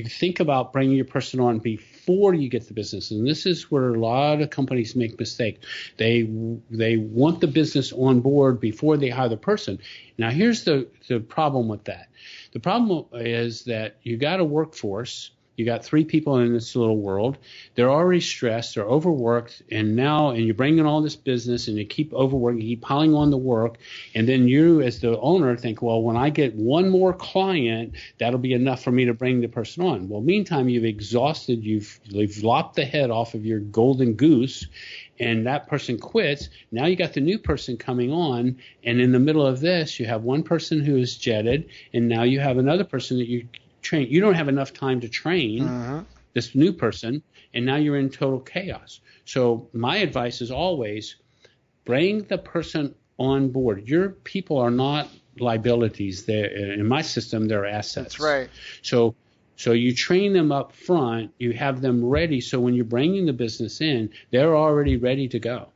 think about bringing your person on before you get the business. And this is where a lot of companies make mistakes. They want the business on board before they hire the person. Now here's the problem with that. The problem is that you got a workforce. You got 3 people in this little world. They're already stressed. They're overworked. And you bring in all this business, and you keep overworking, you keep piling on the work. And then you, as the owner, think, well, when I get one more client, that'll be enough for me to bring the person on. Well, meantime, you've exhausted, you've lopped the head off of your golden goose, and that person quits. Now you got the new person coming on, and in the middle of this, you have one person who is jetted, and now you have another person that you train. You don't have enough time to train this new person, and now you're in total chaos. So my advice is always bring the person on board. Your people are not liabilities. In my system, they're assets. That's right. So you train them up front, you have them ready, so when you're bringing the business in, they're already ready to go.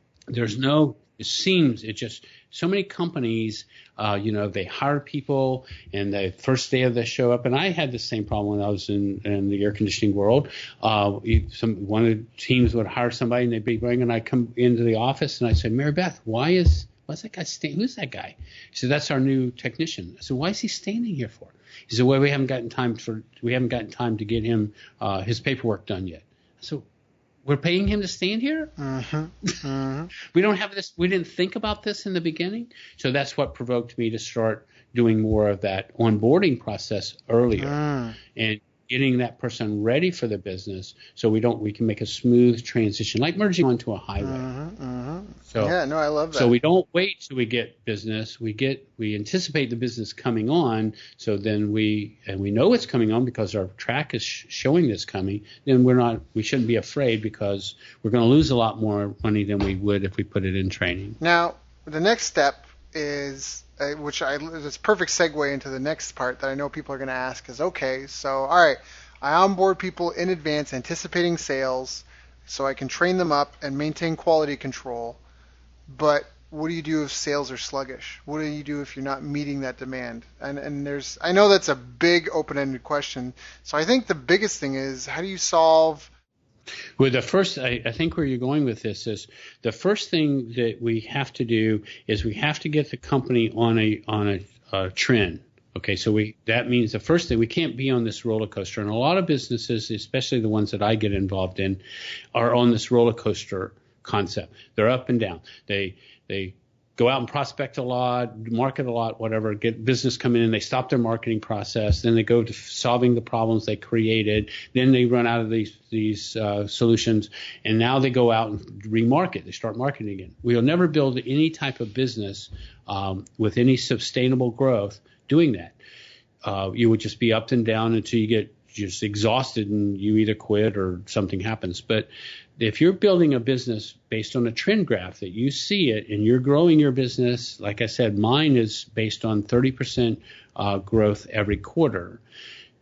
So many companies, they hire people and the first day of the show up, and I had the same problem when I was in the air conditioning world. One of the teams would hire somebody and they'd be bringing, and I'd come into the office and I'd say, Mary Beth, what's that guy staying? Who's that guy? She said, that's our new technician. I said, why is he standing here for? He said, well, we haven't gotten time to get him his paperwork done yet. So we're paying him to stand here? We don't have this. We didn't think about this in the beginning. So that's what provoked me to start doing more of that onboarding process earlier and getting that person ready for the business so we can make a smooth transition, like merging onto a highway. I love that. So we don't wait till we get business. We anticipate the business coming on. So then we know it's coming on because our track is showing this coming. Then we shouldn't be afraid because we're going to lose a lot more money than we would if we put it in training. Now, the next step is, it's a perfect segue into the next part that I know people are going to ask is, okay, so, all right, I onboard people in advance anticipating sales so I can train them up and maintain quality control. But what do you do if sales are sluggish? What do you do if you're not meeting that demand? And I know that's a big open-ended question. So I think the biggest thing is, how do you solve? Well, I think where you're going with this is the first thing that we have to do is we have to get the company on a trend. Okay, so that means the first thing, we can't be on this roller coaster. And a lot of businesses, especially the ones that I get involved in, are on this roller coaster concept. They're up and down. They go out and prospect a lot, market a lot, whatever, get business coming in. They stop their marketing process. Then they go to solving the problems they created. Then they run out of these solutions, and now they go out and remarket. They start marketing again. We'll never build any type of business with any sustainable growth doing that. You would just be up and down until you get just exhausted and you either quit or something happens. But if you're building a business based on a trend graph that you see it and you're growing your business, like I said, mine is based on 30% growth every quarter.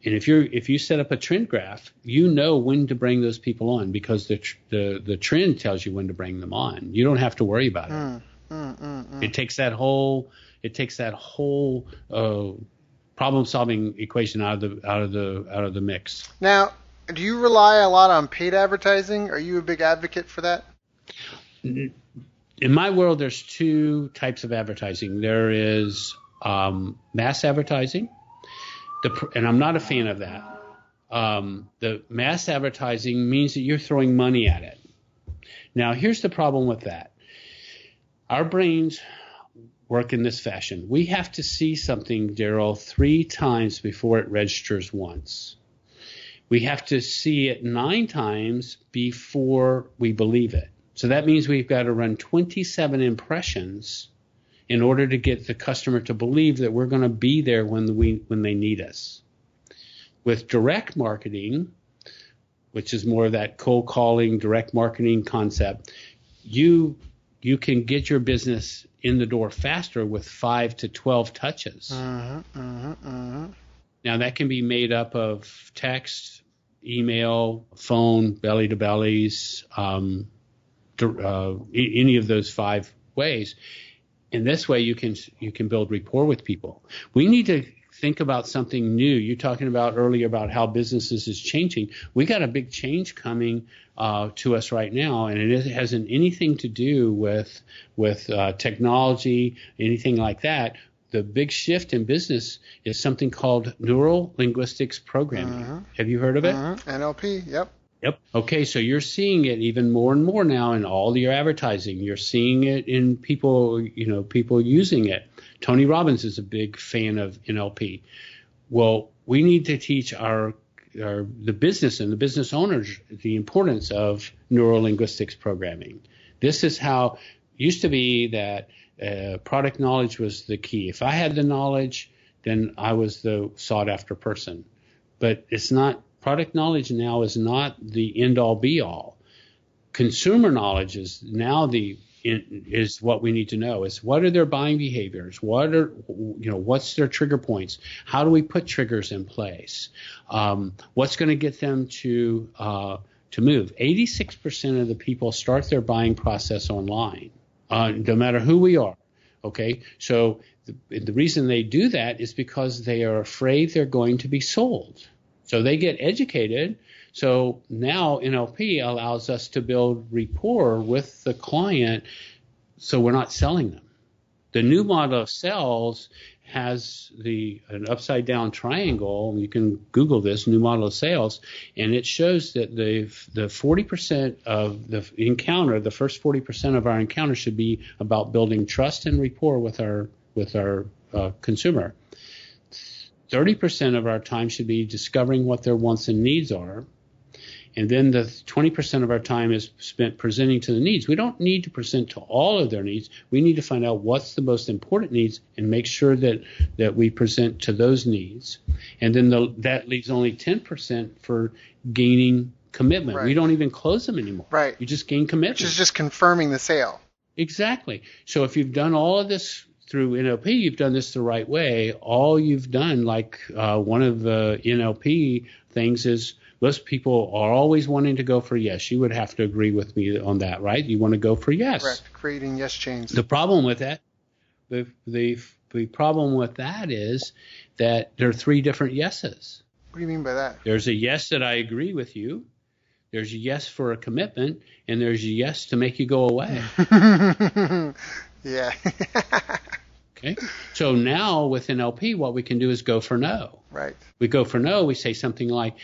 And if you set up a trend graph, you know when to bring those people on because the trend tells you when to bring them on. You don't have to worry about it. It takes that whole problem-solving equation out of the mix. Now, do you rely a lot on paid advertising? Are you a big advocate for that? In my world, there's two types of advertising. There is mass advertising, and I'm not a fan of that. The mass advertising means that you're throwing money at it. Now, here's the problem with that. Our brains work in this fashion. We have to see something, Daryl, 3 times before it registers once. We have to see it 9 times before we believe it. So that means we've got to run 27 impressions in order to get the customer to believe that we're going to be there when they need us. With direct marketing, which is more of that cold calling, direct marketing concept, you can get your business in the door faster with 5 to 12 touches. Now, that can be made up of text, email, phone, belly-to-bellies, any of those 5 ways. In this way, you can build rapport with people. We need to think about something new. You're talking about earlier about how businesses is changing. We got a big change coming to us right now, and it hasn't anything to do with technology, anything like that. The big shift in business is something called neural linguistics programming. Have you heard of it? NLP, yep. Yep. Okay, so you're seeing it even more and more now in all your advertising. You're seeing it in people using it. Tony Robbins is a big fan of NLP. Well, we need to teach the business and the business owners the importance of neural linguistics programming. This is how used to be that product knowledge was the key. If I had the knowledge, then I was the sought after person. But it's not. Product knowledge now is not the end all be all. Consumer knowledge is now is what we need to know. Is what are their buying behaviors? What's their trigger points? How do we put triggers in place? What's going to get them to move? 86% of the people start their buying process online, no matter who we are. Okay, so the reason they do that is because they are afraid they're going to be sold. So they get educated. So now NLP allows us to build rapport with the client so we're not selling them. The new model of sales has an upside down triangle. You can Google this, new model of sales, and it shows that the 40% of the encounter, the first 40% of our encounter should be about building trust and rapport with our consumer. 30% of our time should be discovering what their wants and needs are. And then the 20% of our time is spent presenting to the needs. We don't need to present to all of their needs. We need to find out what's the most important needs and make sure that we present to those needs. And then that leaves only 10% for gaining commitment. Right. We don't even close them anymore. Right. You just gain commitment. Which is just confirming the sale. Exactly. So if you've done all of this through NLP, you've done this the right way. All you've done, like one of the NLP things is most people are always wanting to go for yes. You would have to agree with me on that, right? You want to go for yes. Correct. Creating yes chains. The problem with that, the problem with that is that there are three different yeses. What do you mean by that? There's a yes that I agree with you. There's a yes for a commitment, and there's a yes to make you go away. Yeah. Okay. So now with NLP, what we can do is go for no. Right. We go for no. We say something like,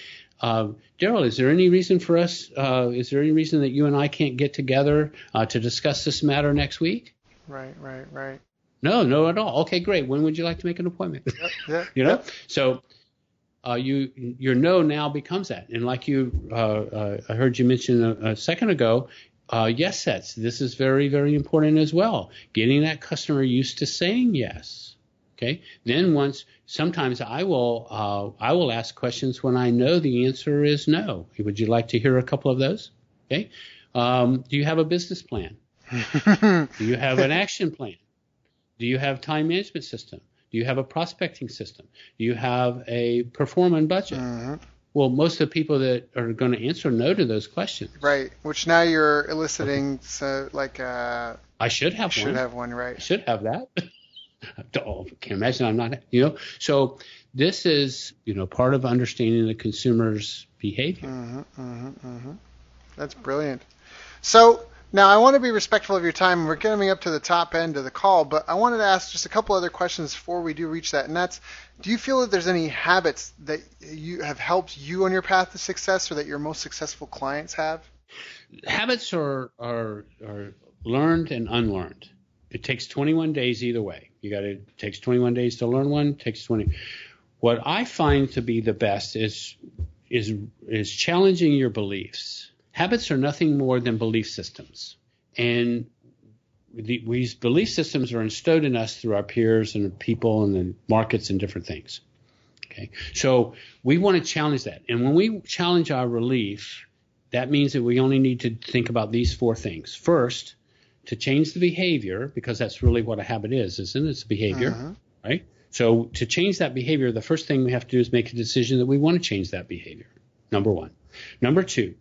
Daryl, is there any reason for us? Is there any reason that you and I can't get together to discuss this matter next week? Right. No, at all. Okay, great. When would you like to make an appointment? Yep. Yep. So your no now becomes that. And like I heard you mention a second ago, yes sets. This is very, very important as well. Getting that customer used to saying yes. Okay. Then sometimes I will ask questions when I know the answer is no. Would you like to hear a couple of those? Okay. Do you have a business plan? Do you have an action plan? Do you have time management system? Do you have a prospecting system? Do you have a performance budget? Mm-hmm. Well, most of the people that are going to answer no to those questions. Right, which now you're eliciting, I should have one. Should have one, right. I should have that. Oh, can't imagine I'm not, So this is, part of understanding the consumer's behavior. That's brilliant. So now I want to be respectful of your time. We're getting up to the top end of the call, but I wanted to ask just a couple other questions before we do reach that. And that's, do you feel that there's any habits that you have helped you on your path to success or that your most successful clients have? Habits are learned and unlearned. It takes 21 days either way. It takes 21 days to learn one. It takes 20. What I find to be the best is challenging your beliefs. Habits are nothing more than belief systems, and these belief systems are instilled in us through our peers and people and the markets and different things. Okay, so we want to challenge that, and when we challenge our belief, that means that we only need to think about these four things. First, to change the behavior, because that's really what a habit is, isn't it? It's behavior, right? So to change that behavior, the first thing we have to do is make a decision that we want to change that behavior. Number one. Number two,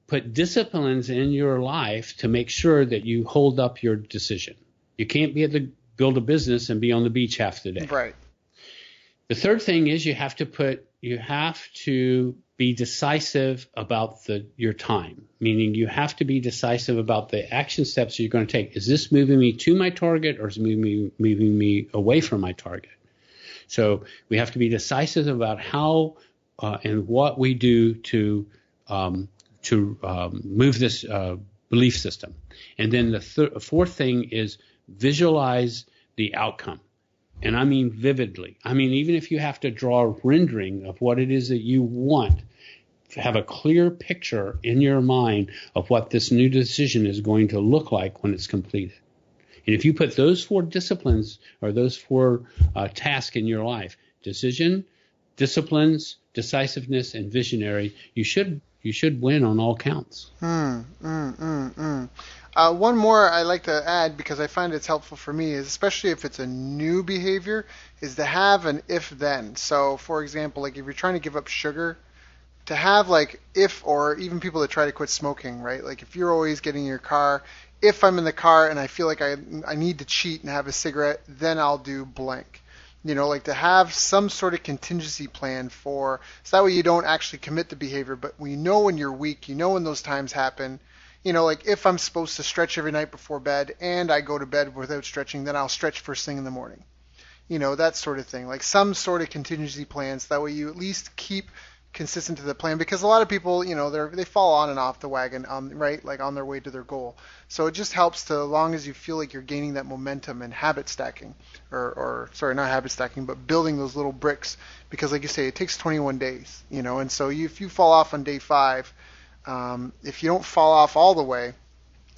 put disciplines in your life to make sure that you hold up your decision. You can't be able to build a business and be on the beach half the day. Right. The third thing is you have to be decisive about your time, meaning you have to be decisive about the action steps you're going to take. Is this moving me to my target or is it moving me away from my target? So we have to be decisive about how and what we do to move this belief system. And then the fourth thing is visualize the outcome. And I mean vividly. I mean, even if you have to draw a rendering of what it is that you want, have a clear picture in your mind of what this new decision is going to look like when it's completed. And if you put those 4 disciplines or those 4 tasks in your life, decision, disciplines, decisiveness, and visionary, you should win on all counts. One more I like to add, because I find it's helpful for me, is especially if it's a new behavior, is to have an if-then. So, for example, like if you're trying to give up sugar, to have like if, or even people that try to quit smoking, right? Like if you're always getting in your car, if I'm in the car and I feel like I need to cheat and have a cigarette, then I'll do blank. Like to have some sort of contingency plan so that way you don't actually commit the behavior, but when you're weak, when those times happen, like if I'm supposed to stretch every night before bed and I go to bed without stretching, then I'll stretch first thing in the morning. That sort of thing, like some sort of contingency plans. That way you at least keep consistent to the plan, because a lot of people, they fall on and off the wagon, right, like on their way to their goal. So it just helps as long as you feel like you're gaining that momentum and habit stacking, or sorry, not habit stacking, but building those little bricks, because like you say, it takes 21 days, and so if you fall off on day 5, if you don't fall off all the way,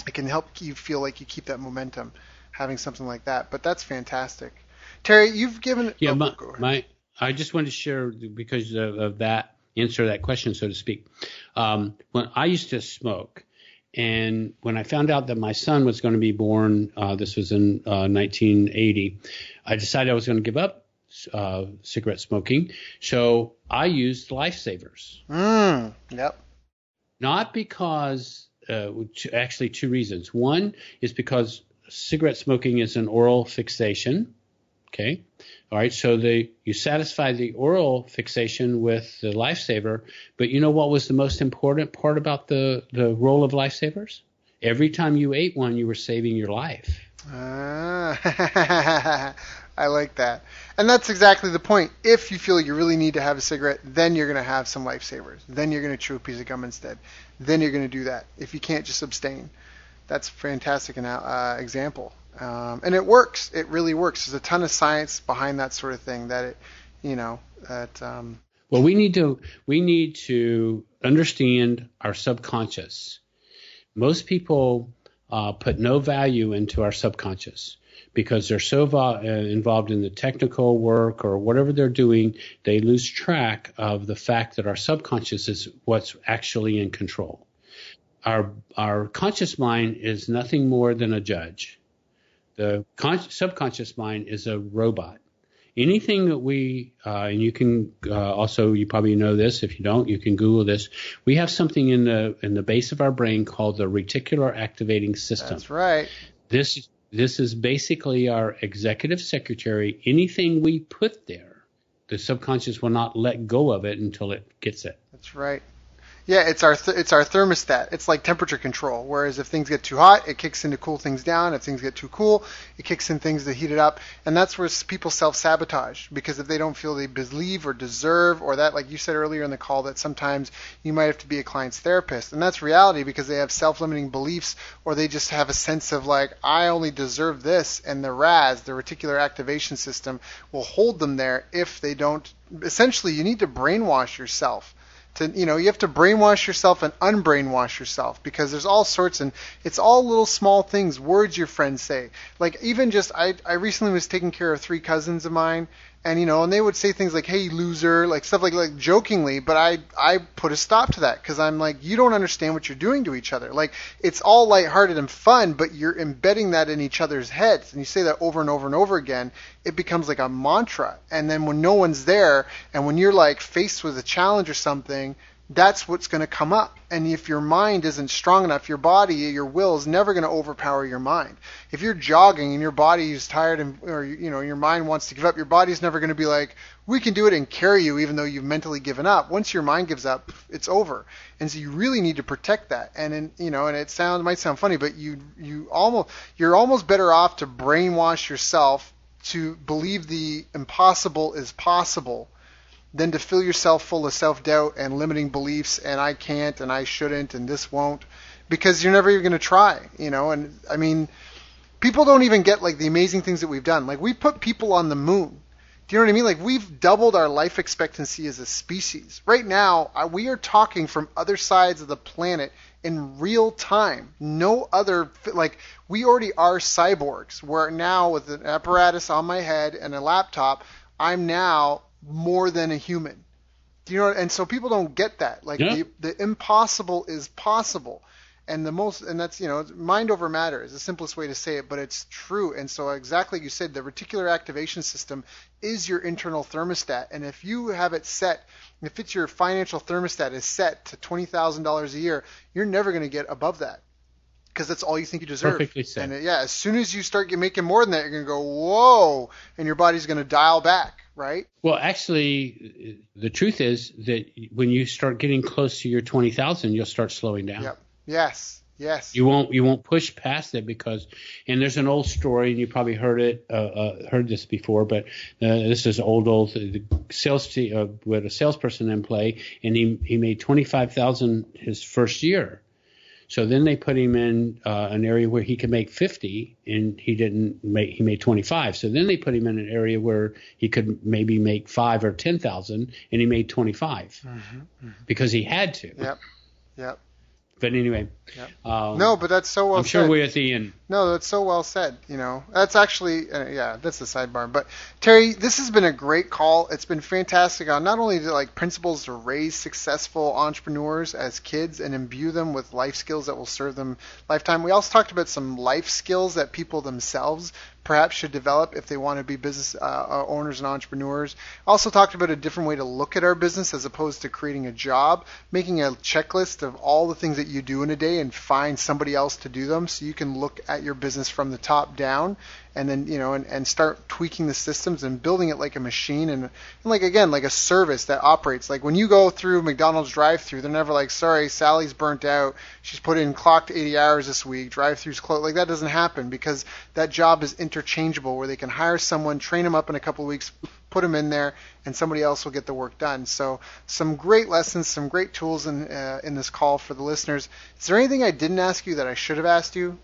it can help you feel like you keep that momentum, having something like that. But that's fantastic. Terry, you've given... Yeah, I just wanted to share, because of that, answer that question, so to speak. When I used to smoke, and when I found out that my son was going to be born, this was in 1980, I decided I was going to give up cigarette smoking. So I used lifesavers. Yep. Not because, actually 2 reasons. One is because cigarette smoking is an oral fixation. Okay. All right. So you satisfy the oral fixation with the lifesaver, but you know what was the most important part about the role of lifesavers? Every time you ate one, you were saving your life. I like that. And that's exactly the point. If you feel you really need to have a cigarette, then you're going to have some lifesavers. Then you're going to chew a piece of gum instead. Then you're going to do that. If you can't, just abstain. That's a fantastic example. And it works. It really works. There's a ton of science behind that sort of thing Well, we need to understand our subconscious. Most people put no value into our subconscious because they're so involved in the technical work or whatever they're doing, they lose track of the fact that our subconscious is what's actually in control. Our conscious mind is nothing more than a judge. The subconscious mind is a robot. Anything that and you can also, you probably know this. If you don't, you can Google this. We have something in the base of our brain called the reticular activating system. That's right. This is basically our executive secretary. Anything we put there, the subconscious will not let go of it until it gets it. That's right. Yeah, it's our thermostat. It's like temperature control. Whereas if things get too hot, it kicks in to cool things down. If things get too cool, it kicks in things to heat it up. And that's where people self-sabotage, because if they don't feel they believe or deserve, or that, like you said earlier in the call, that sometimes you might have to be a client's therapist. And that's reality, because they have self-limiting beliefs, or they just have a sense of like, I only deserve this. And the RAS, the reticular activation system, will hold them there if they don't. Essentially, you need to brainwash yourself. You have to brainwash yourself and unbrainwash yourself, because there's all sorts, and it's all little small things, words your friends say. Like even just, I recently was taking care of 3 cousins of mine, and and they would say things like, hey loser, like stuff like jokingly, but I put a stop to that, because I'm like, you don't understand what you're doing to each other. Like it's all lighthearted and fun, but you're embedding that in each other's heads, and you say that over and over and over again, it becomes like a mantra. And then when no one's there, and when you're like faced with a challenge or something, that's what's going to come up. And if your mind isn't strong enough, your body, your will is never going to overpower your mind. If you're jogging and your body is tired or your mind wants to give up, your body's never going to be like, we can do it, and carry you even though you've mentally given up. Once your mind gives up, it's over. And so you really need to protect that. And and it might sound funny, but you're almost better off to brainwash yourself to believe the impossible is possible than to fill yourself full of self-doubt and limiting beliefs, and I can't, and I shouldn't, and this won't, because you're never even going to try, And I mean, people don't even get like the amazing things that we've done. Like we put people on the moon, Do you know what I mean? Like, we've doubled our life expectancy as a species. Right now, we are talking from other sides of the planet in real time. No other, like, we already are cyborgs. Where now, with an apparatus on my head and a laptop, I'm now more than a human. Do you know? And so people don't get that. Like, Yeah. the impossible is possible. And that's, mind over matter is the simplest way to say it, but it's true. And so exactly like you said, the reticular activation system is your internal thermostat. And if you have it set, if it's your financial thermostat is set to $20,000 a year, you're never going to get above that because that's all you think you deserve. Perfectly said. And as soon as you start making more than that, you're going to go, whoa, and your body's going to dial back, right? Well, actually, the truth is that when you start getting close to your 20,000, you'll start slowing down. Yep. Yes. You won't push past it because, and there's an old story, and you probably heard this before, but this is old. The sales team with a salesperson in play, and he made 25,000 his first year. So then they put him in an area where he could make 50, and he made 25. So then they put him in an area where he could maybe make 5 or 10,000, and he made 25 because he had to. Yep. But anyway, no, but that's so well I'm said. sure we're at the end. No, that's so well said. That's actually, that's the sidebar. But Terry, this has been a great call. It's been fantastic on not only principles to raise successful entrepreneurs as kids and imbue them with life skills that will serve them lifetime. We also talked about some life skills that people themselves perhaps should develop if they want to be business owners and entrepreneurs. Also talked about a different way to look at our business as opposed to creating a job, making a checklist of all the things that you do in a day and find somebody else to do them so you can look at your business from the top down and then, and start tweaking the systems and building it like a machine and like a service that operates. Like when you go through McDonald's drive-through, they're never like, sorry, Sally's burnt out. She's put in clocked 80 hours this week. Drive-through's closed. Like that doesn't happen because that job is interchangeable where they can hire someone, train them up in a couple of weeks, put them in there, and somebody else will get the work done. So some great lessons, some great tools in this call for the listeners. Is there anything I didn't ask you that I should have asked you?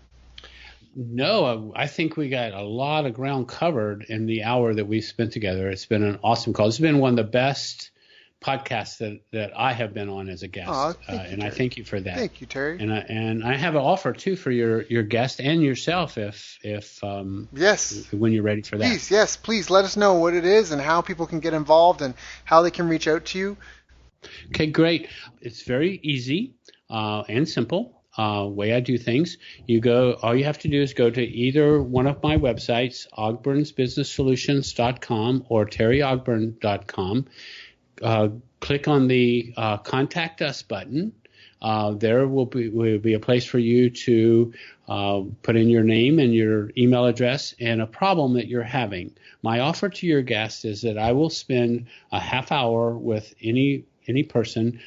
No, I think we got a lot of ground covered in the hour that we spent together. It's been an awesome call. It's been one of the best podcasts that I have been on as a guest. And I thank you for that. Thank you, Terry. And I have an offer too for your guest and yourself if yes, when you're ready for that. Please let us know what it is and how people can get involved and how they can reach out to you. Okay, great. It's very easy and simple. Way I do things. All you have to do is go to either one of my websites, ogburnsbusinesssolutions.com or terryogburn.com. Click on the contact us button. There will be a place for you to put in your name and your email address and a problem that you're having. My offer to your guest is that I will spend a half hour with any person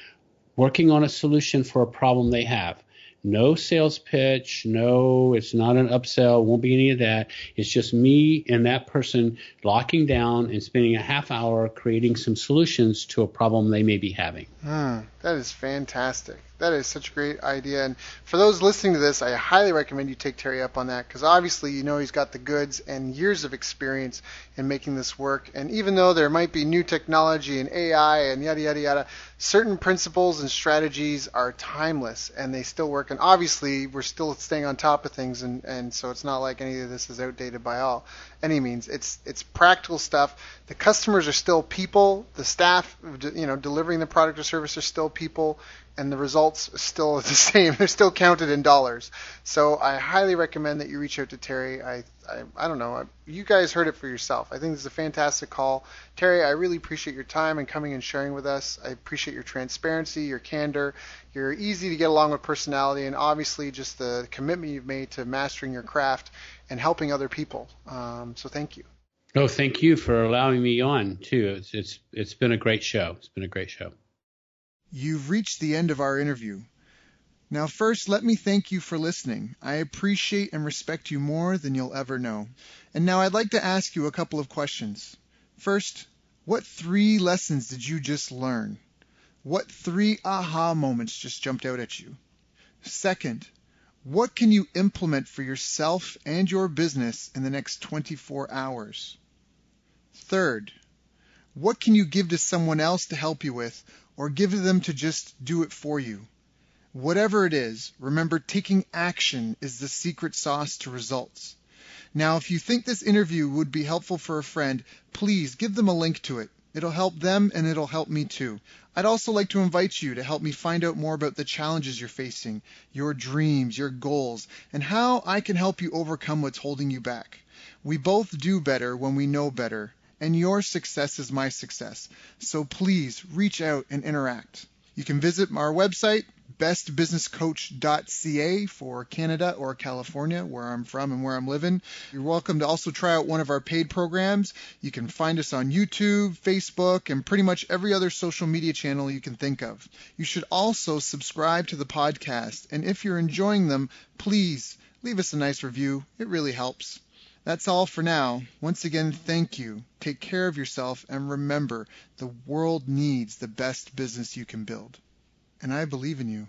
working on a solution for a problem they have. No sales pitch. No, it's not an upsell. Won't be any of that. It's just me and that person locking down and spending a half hour creating some solutions to a problem they may be having. That is fantastic. That is such a great idea. And for those listening to this, I highly recommend you take Terry up on that because obviously he's got the goods and years of experience in making this work. And even though there might be new technology and AI and yada, yada, yada, certain principles and strategies are timeless and they still work. And obviously we're still staying on top of things. And so it's not like any of this is outdated by any means. It's practical stuff. The customers are still people. The staff, delivering the product or service are still people. And the results are still the same. They're still counted in dollars. So I highly recommend that you reach out to Terry. I don't know. You guys heard it for yourself. I think this is a fantastic call. Terry, I really appreciate your time and coming and sharing with us. I appreciate your transparency, your candor. You're easy to get along with personality, and obviously just the commitment you've made to mastering your craft and helping other people. So thank you. Oh, thank you for allowing me on, too. It's been a great show. It's been a great show. You've reached the end of our interview. Now, first, let me thank you for listening. I appreciate and respect you more than you'll ever know. And now I'd like to ask you a couple of questions. First, what 3 lessons did you just learn? What 3 aha moments just jumped out at you? Second, what can you implement for yourself and your business in the next 24 hours? Third, What can you give to someone else to help you with, or give to them to just do it for you? Whatever it is, remember taking action is the secret sauce to results. Now, if you think this interview would be helpful for a friend, please give them a link to it. It'll help them and it'll help me too. I'd also like to invite you to help me find out more about the challenges you're facing, your dreams, your goals, and how I can help you overcome what's holding you back. We both do better when we know better, and your success is my success. So please reach out and interact. You can visit our website, bestbusinesscoach.ca for Canada or California, where I'm from and where I'm living. You're welcome to also try out one of our paid programs. You can find us on YouTube, Facebook, and pretty much every other social media channel you can think of. You should also subscribe to the podcast, and if you're enjoying them, please leave us a nice review. It really helps. That's all for now. Once again, thank you. Take care of yourself, and remember, the world needs the best business you can build. And I believe in you.